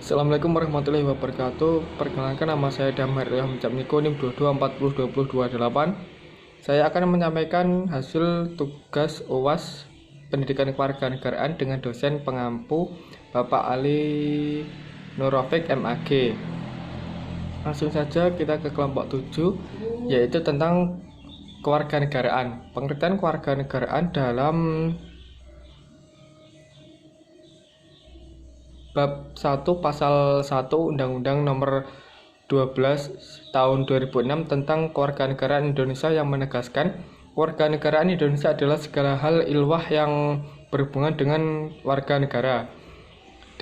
Assalamualaikum warahmatullahi wabarakatuh. Perkenalkan, nama saya Damar Ilham Capniko, NIM 22402028. Saya akan menyampaikan hasil tugas UAS Pendidikan Kewarganegaraan dengan dosen pengampu Bapak Ali Nurofik MAG. Langsung saja kita ke kelompok 7, yaitu tentang kewarganegaraan. Pengertian kewarganegaraan dalam Bab 1 Pasal 1 Undang-Undang Nomor 12 Tahun 2006 tentang Kewarganegaraan Indonesia yang menegaskan kewarganegaraan Indonesia adalah segala hal ilwah yang berhubungan dengan warga negara.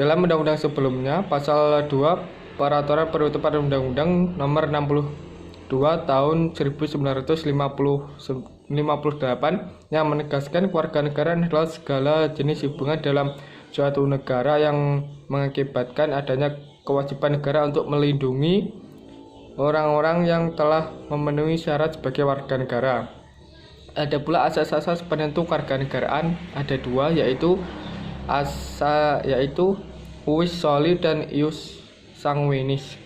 Dalam undang-undang sebelumnya, Pasal 2 Peraturan Penutupan Undang-Undang Nomor 62 Tahun 1958 yang menegaskan kewarganegaraan adalah segala jenis hubungan dalam suatu negara yang mengakibatkan adanya kewajiban negara untuk melindungi orang-orang yang telah memenuhi syarat sebagai warga negara. Ada pula asas-asas penentu kewarganegaraan, ada dua, yaitu ius soli dan ius sanguinis.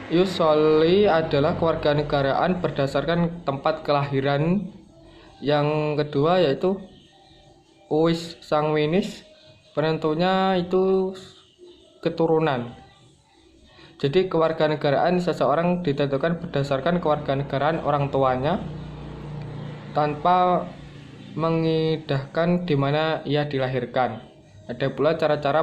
Ius soli adalah kewarganegaraan berdasarkan tempat kelahiran. Yang kedua yaitu ius sanguinis, penentunya itu keturunan. Jadi kewarganegaraan seseorang ditentukan berdasarkan kewarganegaraan orang tuanya tanpa mengidahkan di mana ia dilahirkan. Ada pula cara-cara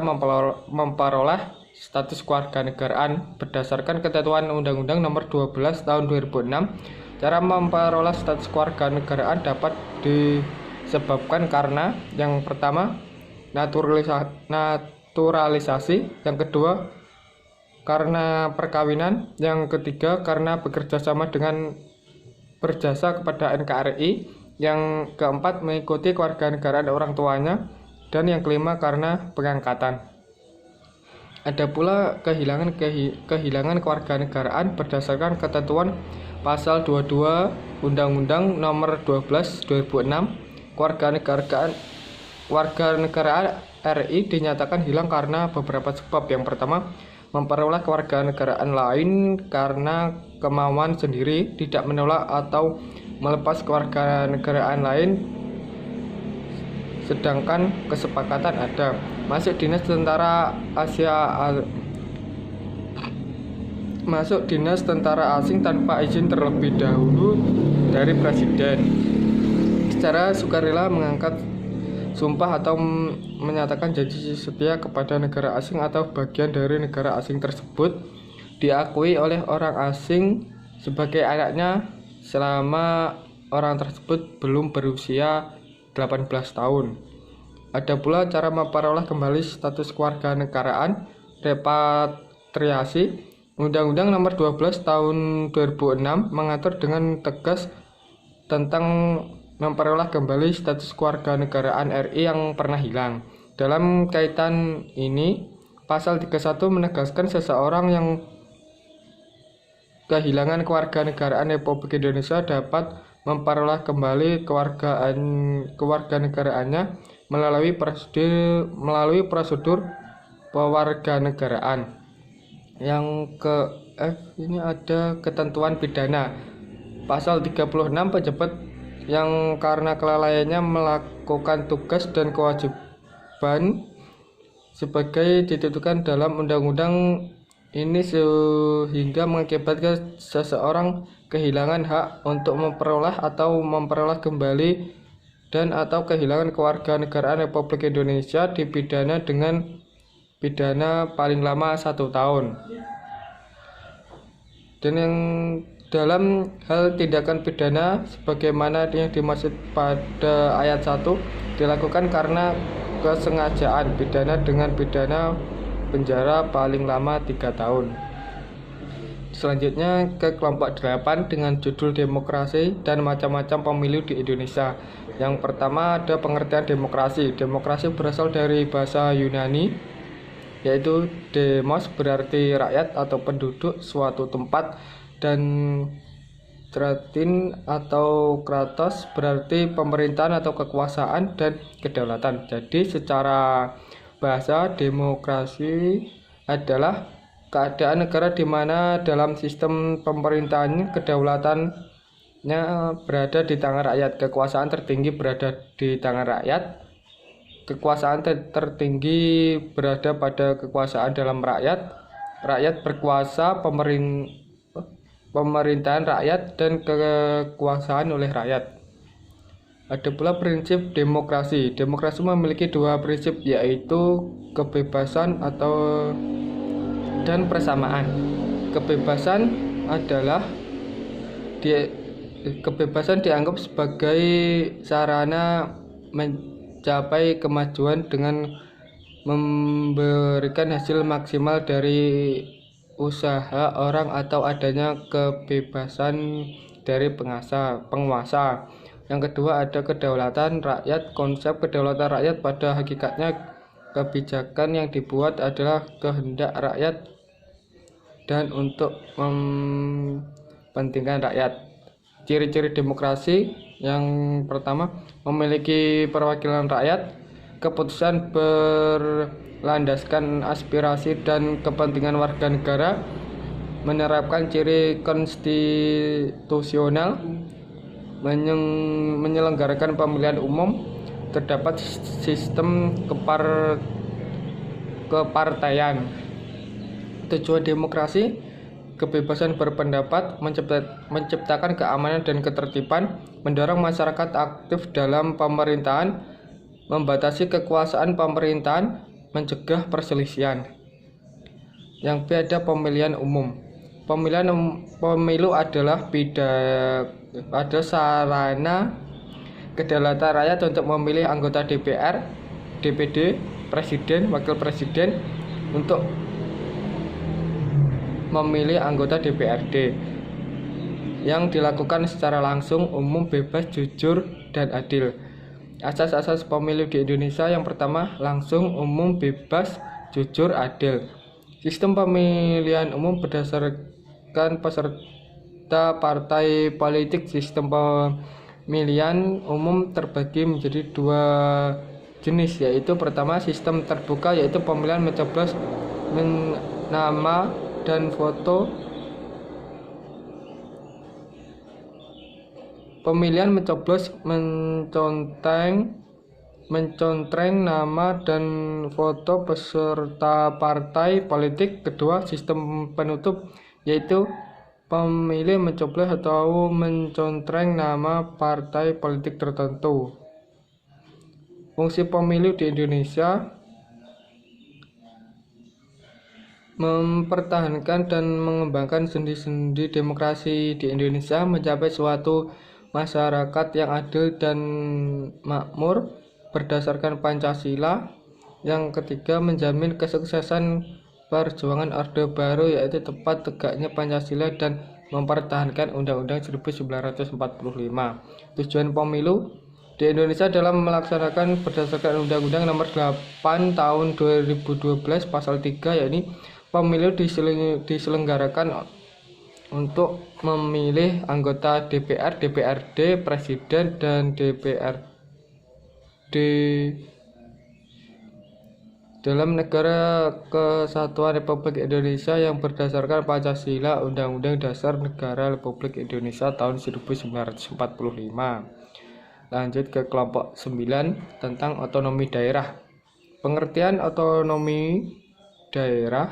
memperoleh status kewarganegaraan berdasarkan ketentuan Undang-Undang Nomor 12 Tahun 2006. Cara memperoleh status kewarganegaraan dapat disebabkan karena yang pertama naturalisasi, yang kedua karena perkawinan, yang ketiga karena bekerja sama dengan berjasa kepada NKRI, yang keempat mengikuti kewarganegaraan orang tuanya, dan yang kelima karena pengangkatan. Ada pula kehilangan kewarganegaraan berdasarkan ketentuan Pasal 22 Undang-Undang Nomor 12 2006. Kewarganegaraan RI dinyatakan hilang karena beberapa sebab. Yang pertama, memperoleh kewarganegaraan lain karena kemauan sendiri, tidak menolak atau melepas kewarganegaraan lain sedangkan kesepakatan ada. Masuk dinas tentara asing tanpa izin terlebih dahulu dari presiden, secara sukarela mengangkat sumpah atau menyatakan janji setia kepada negara asing atau bagian dari negara asing tersebut, diakui oleh orang asing sebagai anaknya selama orang tersebut belum berusia 18 tahun. Ada pula cara memperoleh kembali status kewarganegaraan, repatriasi. Undang-Undang Nomor 12 Tahun 2006 mengatur dengan tegas tentang memperoleh kembali status kewarganegaraan RI yang pernah hilang. Dalam kaitan ini, Pasal 31 menegaskan seseorang yang kehilangan kewarganegaraan Republik Indonesia dapat memperoleh kembali kewarganegaraannya melalui prosedur pewarganegaraan. Yang ke ini ada ketentuan pidana. Pasal 36, pejabat yang karena kelalaiannya melakukan tugas dan kewajiban sebagai ditentukan dalam undang-undang ini sehingga mengakibatkan seseorang kehilangan hak untuk memperoleh kembali dan atau kehilangan kewarganegaraan Republik Indonesia dipidana dengan pidana paling lama 1 tahun. Dan yang dalam hal tindakan pidana sebagaimana yang dimaksud pada ayat 1 dilakukan karena kesengajaan, pidana dengan pidana penjara paling lama 3 tahun. Selanjutnya ke kelompok 8 dengan judul demokrasi dan macam-macam pemilu di Indonesia. Yang pertama ada pengertian demokrasi. Demokrasi berasal dari bahasa Yunani, yaitu demos berarti rakyat atau penduduk suatu tempat, dan stratin atau kratos berarti pemerintahan atau kekuasaan dan kedaulatan. Jadi secara bahasa demokrasi adalah keadaan negara di mana dalam sistem pemerintahan kedaulatannya berada di tangan rakyat, kekuasaan tertinggi berada di tangan rakyat, kekuasaan tertinggi berada pada kekuasaan dalam rakyat, rakyat berkuasa, pemerintahan rakyat, dan kekuasaan oleh rakyat. Ada pula prinsip demokrasi. Demokrasi memiliki dua prinsip, yaitu kebebasan dan persamaan. Kebebasan dianggap sebagai sarana mencapai kemajuan dengan memberikan hasil maksimal dari usaha orang atau adanya kebebasan dari penguasa. Yang kedua ada kedaulatan rakyat. Konsep kedaulatan rakyat pada hakikatnya kebijakan yang dibuat adalah kehendak rakyat dan untuk kepentingan rakyat. Ciri-ciri demokrasi yang pertama, memiliki perwakilan rakyat, keputusan berlandaskan aspirasi dan kepentingan warga negara, menerapkan ciri konstitusional, menyelenggarakan pemilihan umum, terdapat sistem kepartaian. Tujuan demokrasi: kebebasan berpendapat, menciptakan keamanan dan ketertiban, mendorong masyarakat aktif dalam pemerintahan, membatasi kekuasaan pemerintahan, mencegah perselisihan. Yang B ada pemilihan umum. Pemilu adalah sarana kedaulatan rakyat untuk memilih anggota DPR, DPD, presiden, wakil presiden, untuk memilih anggota DPRD yang dilakukan secara langsung, umum, bebas, jujur, dan adil. Asas-asas pemilu di Indonesia: yang pertama, langsung, umum, bebas, jujur, adil. Sistem pemilihan umum berdasarkan peserta partai politik. Sistem pemilihan umum terbagi menjadi dua jenis, yaitu pertama, sistem terbuka, yaitu pemilihan mencoblos nama dan foto. Pemilihan mencoblos mencontreng nama dan foto peserta partai politik. Kedua, sistem penutup, yaitu pemilih mencoblos atau mencontreng nama partai politik tertentu. Fungsi pemilu di Indonesia: mempertahankan dan mengembangkan sendi-sendi demokrasi di Indonesia, mencapai suatu masyarakat yang adil dan makmur berdasarkan Pancasila. Yang ketiga, menjamin kesuksesan perjuangan Orde Baru, yaitu tepat tegaknya Pancasila dan mempertahankan Undang-Undang 1945. Tujuan pemilu di Indonesia dalam melaksanakan berdasarkan Undang-Undang Nomor 8 Tahun 2012 Pasal 3, yakni pemilu diselenggarakan untuk memilih anggota DPR, DPRD, presiden, dan DPRD dalam negara kesatuan Republik Indonesia yang berdasarkan Pancasila, Undang-Undang Dasar Negara Republik Indonesia tahun 1945. Lanjut ke kelompok 9 tentang otonomi daerah. Pengertian otonomi daerah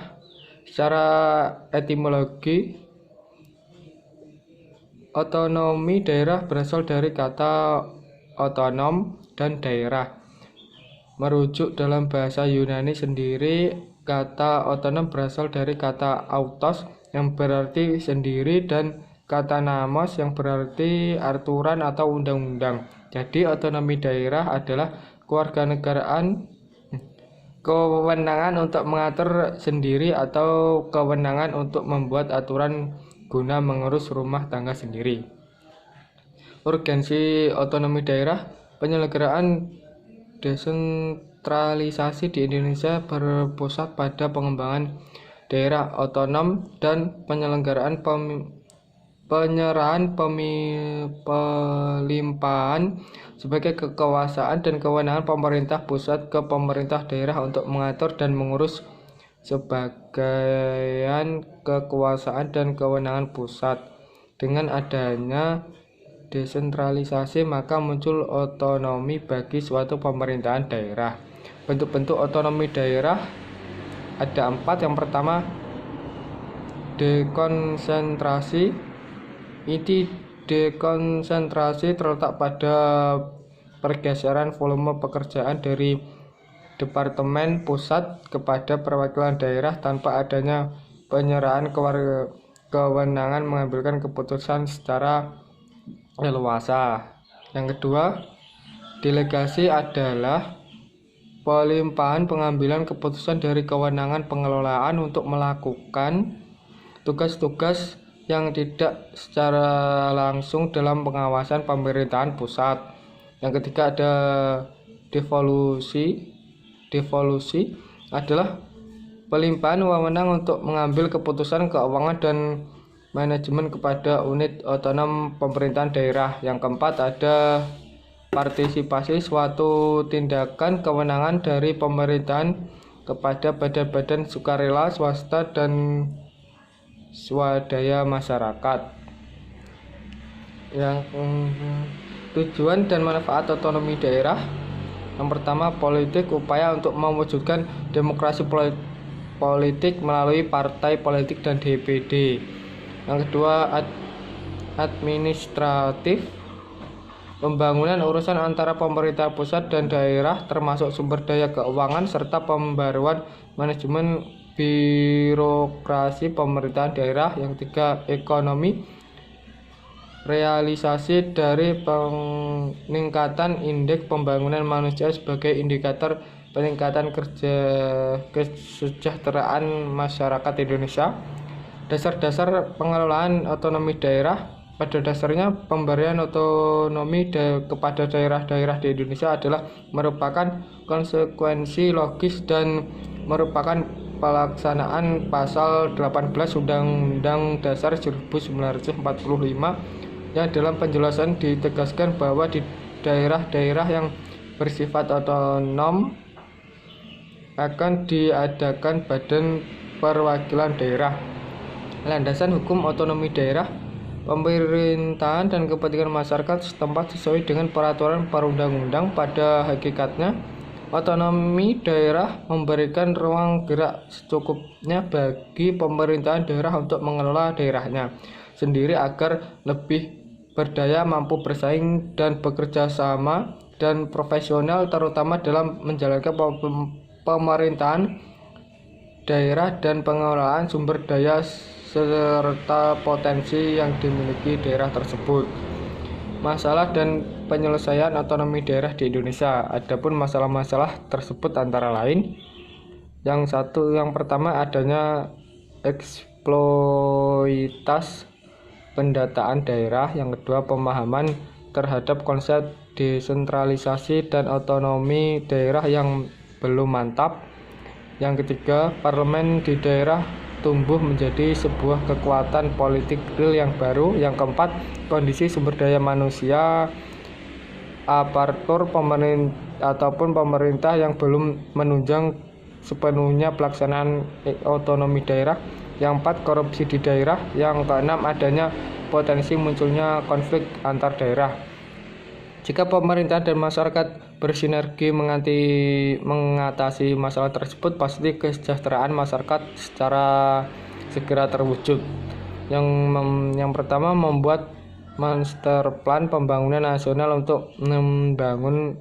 secara etimologi: otonomi daerah berasal dari kata otonom dan daerah. Merujuk dalam bahasa Yunani sendiri, kata otonom berasal dari kata autos yang berarti sendiri dan kata namos yang berarti aturan atau undang-undang. Jadi otonomi daerah adalah kewenangan untuk mengatur sendiri atau kewenangan untuk membuat aturan guna mengurus rumah tangga sendiri. Urgensi otonomi daerah: penyelenggaraan desentralisasi di Indonesia berpusat pada pengembangan daerah otonom dan penyelenggaraan penyerahan pelimpahan sebagai kekuasaan dan kewenangan pemerintah pusat ke pemerintah daerah untuk mengatur dan mengurus sebagian kekuasaan dan kewenangan pusat. Dengan adanya desentralisasi maka muncul otonomi bagi suatu pemerintahan daerah. Bentuk-bentuk otonomi daerah ada 4. Yang pertama, dekonsentrasi. Inti dekonsentrasi terletak pada pergeseran volume pekerjaan dari departemen pusat kepada perwakilan daerah tanpa adanya penyerahan kewenangan mengambilkan keputusan secara leluasa. Yang kedua, delegasi adalah pelimpahan pengambilan keputusan dari kewenangan pengelolaan untuk melakukan tugas-tugas yang tidak secara langsung dalam pengawasan pemerintahan pusat. Yang ketiga ada devolusi. Devolusi adalah pelimpahan wewenang untuk mengambil keputusan keuangan dan manajemen kepada unit otonom pemerintahan daerah. Yang keempat ada partisipasi, suatu tindakan kewenangan dari pemerintahan kepada badan-badan sukarela, swasta, dan swadaya masyarakat. Yang tujuan dan manfaat otonomi daerah. Yang pertama, politik, upaya untuk mewujudkan demokrasi politik melalui partai politik dan DPD. Yang kedua, administratif, pembangunan urusan antara pemerintah pusat dan daerah termasuk sumber daya keuangan serta pembaruan manajemen birokrasi pemerintahan daerah. Yang ketiga, ekonomi, realisasi dari peningkatan indeks pembangunan manusia sebagai indikator peningkatan kesejahteraan masyarakat Indonesia. Dasar-dasar pengelolaan otonomi daerah. Pada dasarnya pemberian otonomi kepada daerah-daerah di Indonesia adalah merupakan konsekuensi logis dan merupakan pelaksanaan pasal 18 Undang-Undang Dasar 1945 yang dalam penjelasan ditegaskan bahwa di daerah-daerah yang bersifat otonom akan diadakan badan perwakilan daerah. Landasan hukum otonomi daerah, pemerintahan dan kepentingan masyarakat setempat sesuai dengan peraturan perundang-undang. Pada hakikatnya, otonomi daerah memberikan ruang gerak secukupnya bagi pemerintahan daerah untuk mengelola daerahnya sendiri agar lebih berdaya, mampu bersaing dan bekerja sama dan profesional, terutama dalam menjalankan pemerintahan daerah dan pengelolaan sumber daya serta potensi yang dimiliki daerah tersebut. Masalah dan penyelesaian otonomi daerah di Indonesia. Adapun masalah-masalah tersebut antara lain, yang pertama adanya eksploitas pendataan daerah. Yang kedua, pemahaman terhadap konsep desentralisasi dan otonomi daerah yang belum mantap. Yang ketiga, parlemen di daerah tumbuh menjadi sebuah kekuatan politik real yang baru. Yang keempat, kondisi sumber daya manusia aparatur pemerintah yang belum menunjang sepenuhnya pelaksanaan otonomi daerah. Yang empat, korupsi di daerah. Yang keenam, adanya potensi munculnya konflik antar daerah. Jika pemerintah dan masyarakat bersinergi mengatasi masalah tersebut, pasti kesejahteraan masyarakat secara segera terwujud. Yang pertama, membuat master plan pembangunan nasional untuk membangun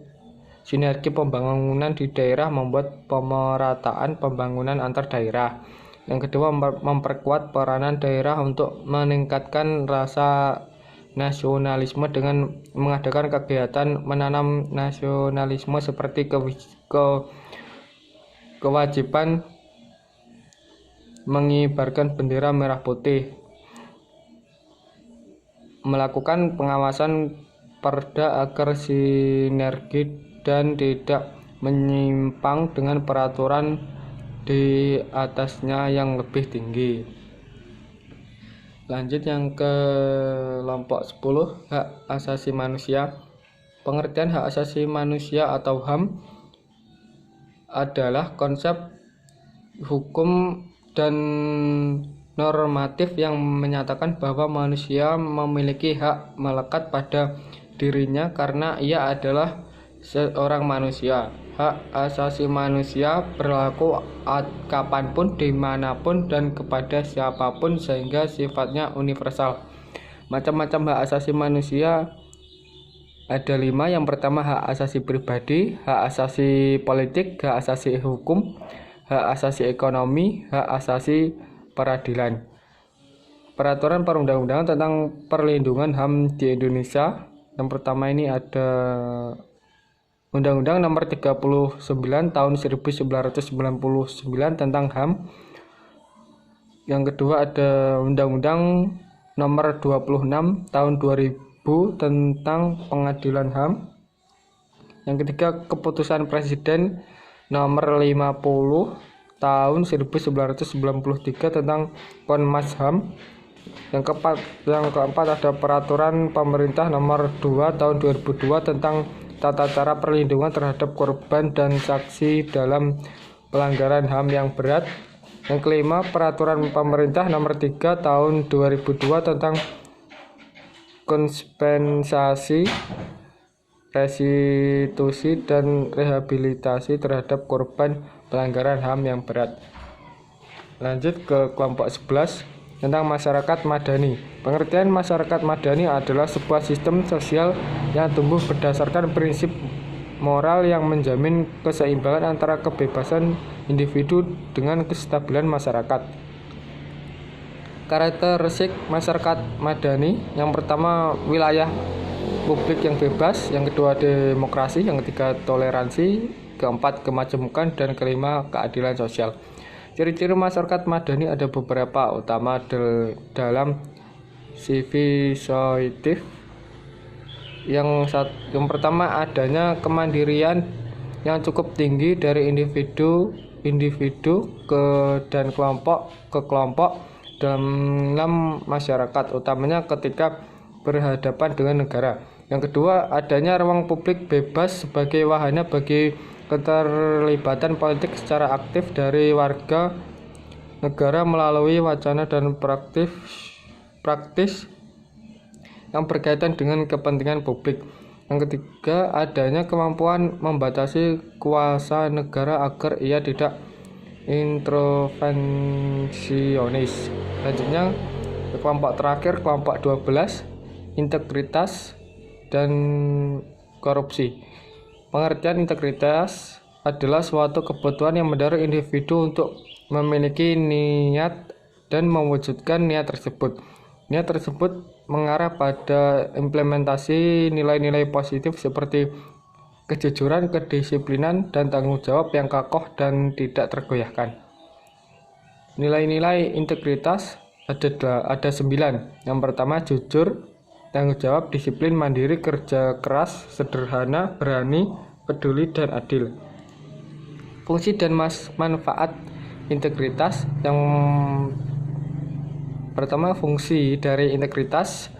sinergi pembangunan di daerah, membuat pemerataan pembangunan antar daerah. Yang kedua, memperkuat peranan daerah untuk meningkatkan rasa nasionalisme dengan mengadakan kegiatan menanam nasionalisme seperti kewajiban mengibarkan bendera merah putih, melakukan pengawasan perda agar sinergi dan tidak menyimpang dengan peraturan di atasnya yang lebih tinggi. Lanjut yang ke kelompok 10, hak asasi manusia. Pengertian hak asasi manusia atau HAM adalah konsep hukum dan normatif yang menyatakan bahwa manusia memiliki hak melekat pada dirinya karena ia adalah seorang manusia. Hak asasi manusia berlaku kapanpun, dimanapun, dan kepada siapapun sehingga sifatnya universal. Macam-macam hak asasi manusia ada 5. Yang pertama hak asasi pribadi, hak asasi politik, hak asasi hukum, hak asasi ekonomi, hak asasi peradilan. Peraturan perundang-undangan tentang perlindungan HAM di Indonesia. Yang pertama ini ada Undang-Undang Nomor 39 Tahun 1999 tentang HAM. Yang kedua ada Undang-Undang Nomor 26 Tahun 2000 tentang Pengadilan HAM. Yang ketiga Keputusan Presiden Nomor 50 Tahun 1993 tentang Komnas HAM. Yang keempat ada Peraturan Pemerintah Nomor 2 Tahun 2002 tentang tata cara perlindungan terhadap korban dan saksi dalam pelanggaran HAM yang berat. Yang kelima, Peraturan Pemerintah Nomor 3 Tahun 2002 tentang kompensasi, restitusi, dan rehabilitasi terhadap korban pelanggaran HAM yang berat. Lanjut ke kelompok 11 tentang masyarakat madani. Pengertian masyarakat madani adalah sebuah sistem sosial yang tumbuh berdasarkan prinsip moral yang menjamin keseimbangan antara kebebasan individu dengan kestabilan masyarakat. Karakteristik masyarakat madani: yang pertama wilayah publik yang bebas, yang kedua demokrasi, yang ketiga toleransi, keempat kemajemukan, dan kelima keadilan sosial. Ciri-ciri masyarakat madani ada beberapa, utama dalam civilisasi. Yang pertama adanya kemandirian yang cukup tinggi dari individu dan kelompok ke kelompok dalam masyarakat, utamanya ketika berhadapan dengan negara. Yang kedua adanya ruang publik bebas sebagai wahana bagi keterlibatan politik secara aktif dari warga negara melalui wacana dan praktis yang berkaitan dengan kepentingan publik. Yang ketiga, adanya kemampuan membatasi kuasa negara agar ia tidak intervensionis. Selanjutnya, kelompok terakhir, kelompok 12, integritas dan korupsi. Pengertian integritas adalah suatu kebutuhan yang mendorong individu untuk memiliki niat dan mewujudkan niat tersebut. Niat tersebut mengarah pada implementasi nilai-nilai positif seperti kejujuran, kedisiplinan, dan tanggung jawab yang kokoh dan tidak tergoyahkan. Nilai-nilai integritas ada 9. Yang pertama jujur, tanggung jawab, disiplin, mandiri, kerja keras, sederhana, berani, peduli, dan adil. Fungsi dan manfaat integritas. Yang pertama, fungsi dari integritas.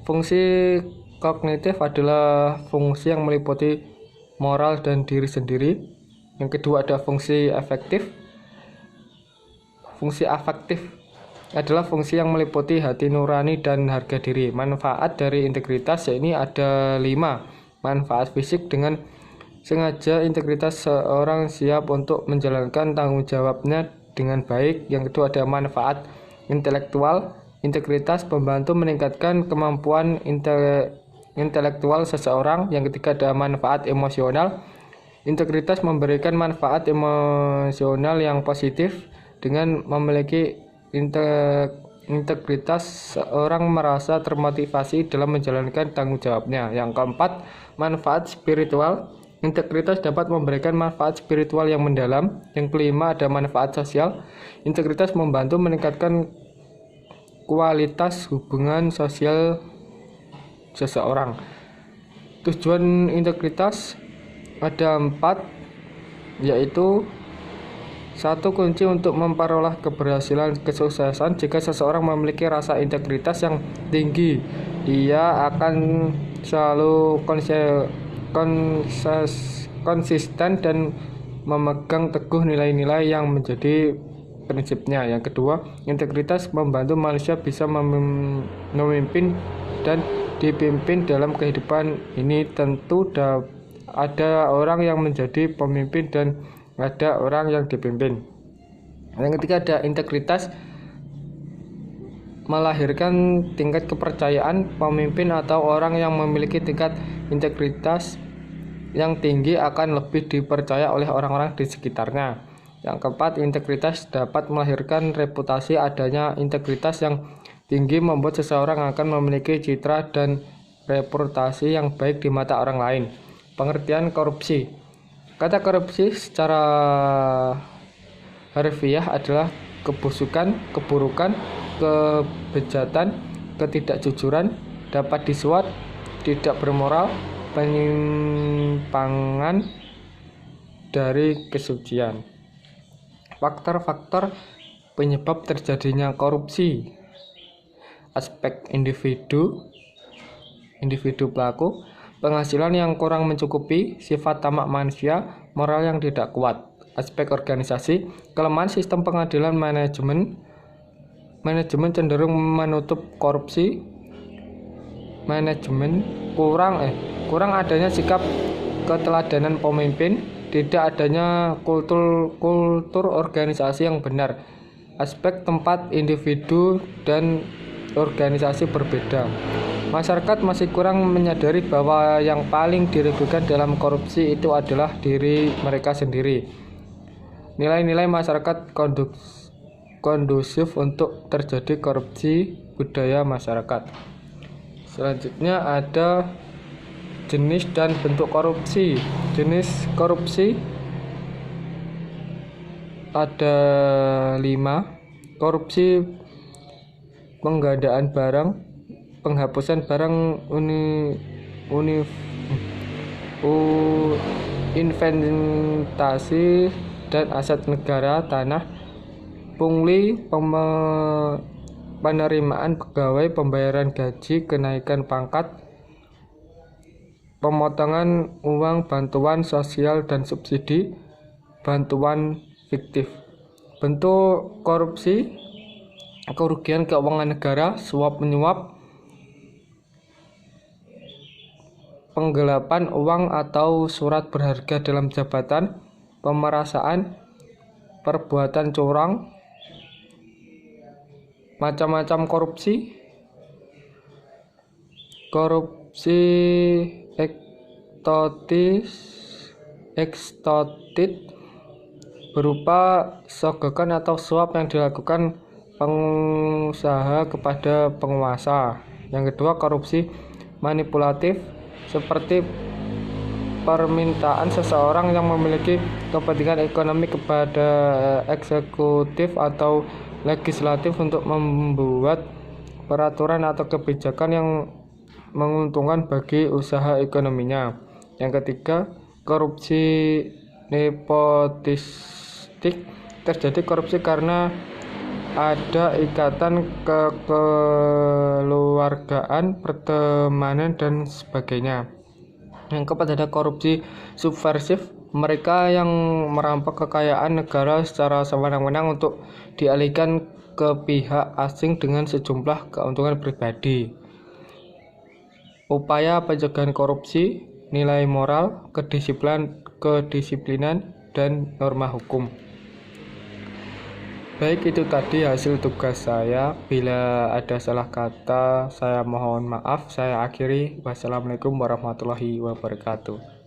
Fungsi kognitif adalah fungsi yang meliputi moral dan diri sendiri. Yang kedua ada fungsi afektif. Fungsi afektif adalah fungsi yang meliputi hati nurani dan harga diri. Manfaat dari integritas yakni ada 5. Manfaat fisik: dengan sengaja integritas seorang siap untuk menjalankan tanggung jawabnya dengan baik. Yang kedua ada manfaat intelektual. Integritas membantu meningkatkan kemampuan intelektual seseorang. Yang ketiga ada manfaat emosional. Integritas memberikan manfaat emosional yang positif. Dengan memiliki integritas, seorang merasa termotivasi dalam menjalankan tanggung jawabnya. Yang keempat, manfaat spiritual. Integritas dapat memberikan manfaat spiritual yang mendalam. Yang kelima ada manfaat sosial. Integritas membantu meningkatkan kualitas hubungan sosial seseorang. Tujuan integritas ada 4, yaitu 1. Kunci untuk memperoleh keberhasilan kesuksesan. Jika seseorang memiliki rasa integritas yang tinggi, ia akan selalu konsisten dan memegang teguh nilai-nilai yang menjadi prinsipnya. Yang kedua, integritas membantu manusia bisa memimpin dan dipimpin dalam kehidupan ini. Tentu ada orang yang menjadi pemimpin dan ada orang yang dipimpin. Yang ketiga, ada integritas melahirkan tingkat kepercayaan. Pemimpin atau orang yang memiliki tingkat integritas yang tinggi akan lebih dipercaya oleh orang-orang di sekitarnya. Yang keempat, integritas dapat melahirkan reputasi. Adanya integritas yang tinggi membuat seseorang akan memiliki citra dan reputasi yang baik di mata orang lain. Pengertian korupsi. Kata korupsi secara harfiah adalah kebusukan, keburukan, kebejatan, ketidakjujuran, dapat disuap, tidak bermoral, penyimpangan dari kesucian. Faktor-faktor penyebab terjadinya korupsi. Aspek individu pelaku, penghasilan yang kurang mencukupi, sifat tamak manusia, moral yang tidak kuat. Aspek organisasi, kelemahan sistem pengadilan, manajemen cenderung menutup korupsi. Manajemen kurang adanya sikap keteladanan pemimpin, tidak adanya kultur organisasi yang benar. Aspek tempat, individu dan organisasi berbeda. Masyarakat masih kurang menyadari bahwa yang paling dirugikan dalam korupsi itu adalah diri mereka sendiri. Nilai-nilai masyarakat kondusif untuk terjadi korupsi. Budaya masyarakat. Selanjutnya ada jenis dan bentuk korupsi. Jenis korupsi ada 5. Korupsi penggandaan barang, penghapusan barang, investasi dan aset negara, tanah, pungli, penerimaan pegawai, pembayaran gaji, kenaikan pangkat, pemotongan uang, bantuan sosial dan subsidi, bantuan fiktif. Bentuk korupsi: kerugian keuangan negara, suap menyuap, penggelapan uang atau surat berharga dalam jabatan, pemerasaan, perbuatan curang. Macam-macam korupsi: korupsi ekstotit berupa sogokan atau suap yang dilakukan pengusaha kepada penguasa. Yang kedua, korupsi manipulatif, seperti permintaan seseorang yang memiliki kepentingan ekonomi kepada eksekutif atau legislatif untuk membuat peraturan atau kebijakan yang menguntungkan bagi usaha ekonominya. Yang ketiga, korupsi nepotistik, terjadi korupsi karena ada ikatan kekeluargaan, pertemanan, dan sebagainya. Yang keempat, ada korupsi subversif, mereka yang merampok kekayaan negara secara sewenang-wenang untuk dialihkan ke pihak asing dengan sejumlah keuntungan pribadi. Upaya pencegahan korupsi, nilai moral, kedisiplinan, dan norma hukum. Baik, itu tadi hasil tugas saya. Bila ada salah kata, saya mohon maaf. Saya akhiri. Wassalamualaikum warahmatullahi wabarakatuh.